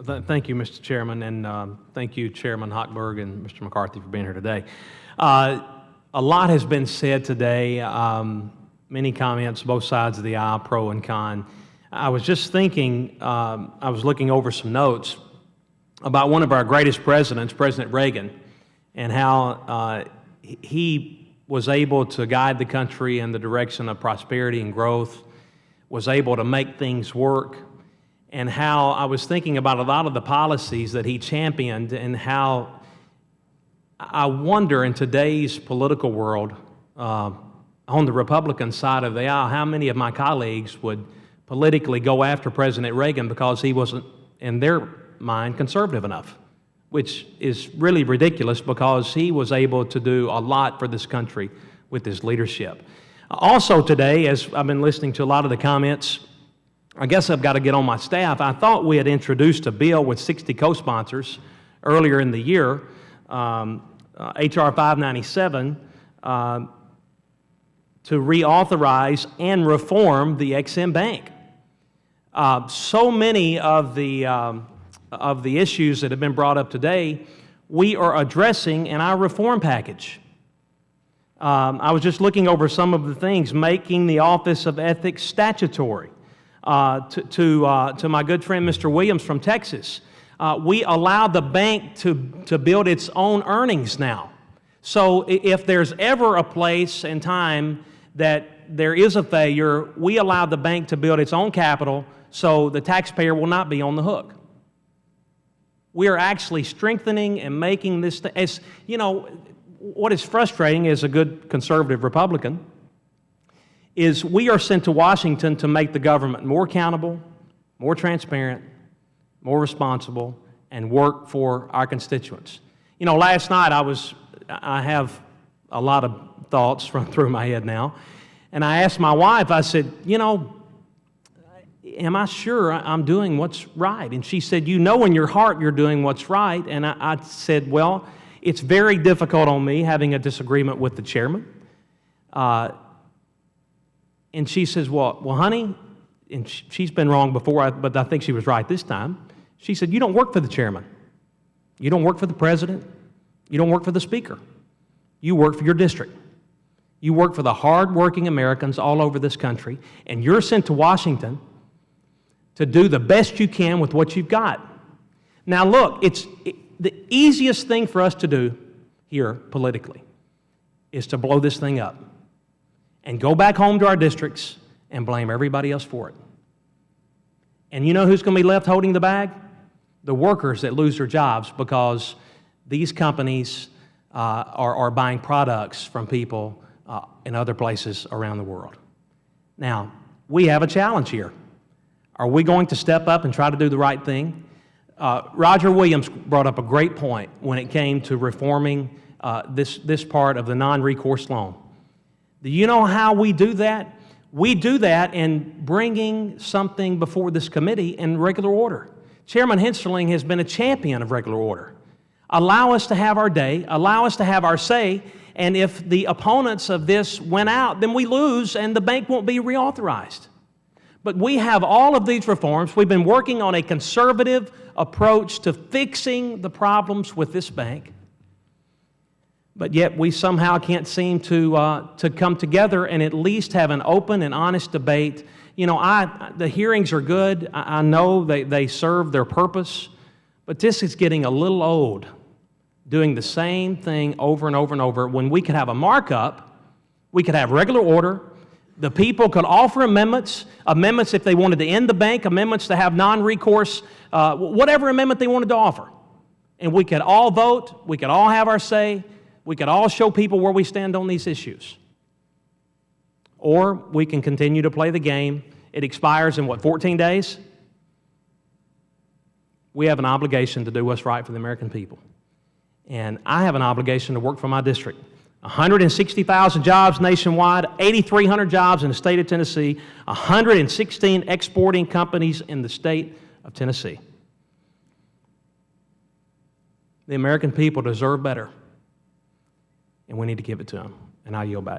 Thank you, Mr. Chairman, and thank you, Chairman Hochberg and Mr. McCarthy, for being here today. A lot has been said today, many comments, both sides of the aisle, pro and con. I was just thinking, I was looking over some notes about one of our greatest presidents, President Reagan, and how he was able to guide the country in the direction of prosperity and growth, was able to make things work, and how I was thinking about a lot of the policies that he championed, and how I wonder in today's political world, on the Republican side of the aisle, how many of my colleagues would politically go after President Reagan because he wasn't, in their mind, conservative enough, which is really ridiculous because he was able to do a lot for this country with his leadership. Also today, as I've been listening to a lot of the comments, I guess I've got to get on my staff. I thought we had introduced a bill with 60 co-sponsors earlier in the year, H.R. 597, to reauthorize and reform the Ex-Im Bank. So many of the issues that have been brought up today, we are addressing in our reform package. I was just looking over some of the things, making the Office of Ethics statutory. To my good friend Mr. Williams from Texas, we allow the bank to build its own earnings now. So if there's ever a place and time that there is a failure, we allow the bank to build its own capital so the taxpayer will not be on the hook. We are actually strengthening and making this, as you know, what is frustrating as a good conservative Republican is we are sent to Washington to make the government more accountable, more transparent, more responsible, and work for our constituents. You know, last night I have a lot of thoughts run through my head now, and I asked my wife, I said, you know, am I sure I'm doing what's right? And she said, you know in your heart you're doing what's right. And I said, well, it's very difficult on me having a disagreement with the chairman. And she says, well, honey, and she's been wrong before, but I think she was right this time. She said, you don't work for the chairman. You don't work for the president. You don't work for the speaker. You work for your district. You work for the hard-working Americans all over this country, and you're sent to Washington to do the best you can with what you've got. Now look, the easiest thing for us to do here politically is to blow this thing up and go back home to our districts and blame everybody else for it. And you know who's going to be left holding the bag? The workers that lose their jobs because these companies are buying products from people in other places around the world. Now, we have a challenge here. Are we going to step up and try to do the right thing? Roger Williams brought up a great point when it came to reforming this part of the non-recourse loan. Do you know how we do that? We do that in bringing something before this committee in regular order. Chairman Hensarling has been a champion of regular order. Allow us to have our day, allow us to have our say, and if the opponents of this win out, then we lose and the bank won't be reauthorized. But we have all of these reforms. We've been working on a conservative approach to fixing the problems with this bank. But yet we somehow can't seem to come together and at least have an open and honest debate. You know, the hearings are good. I know they serve their purpose. But this is getting a little old, doing the same thing over and over and over. When we could have a markup, we could have regular order. The people could offer amendments if they wanted to end the bank, amendments to have non-recourse, whatever amendment they wanted to offer. And we could all vote, we could all have our say, we could all show people where we stand on these issues. Or we can continue to play the game. It expires in, 14 days? We have an obligation to do what's right for the American people. And I have an obligation to work for my district. 160,000 jobs nationwide, 8,300 jobs in the state of Tennessee, 116 exporting companies in the state of Tennessee. The American people deserve better, and we need to give it to them. And I yield back.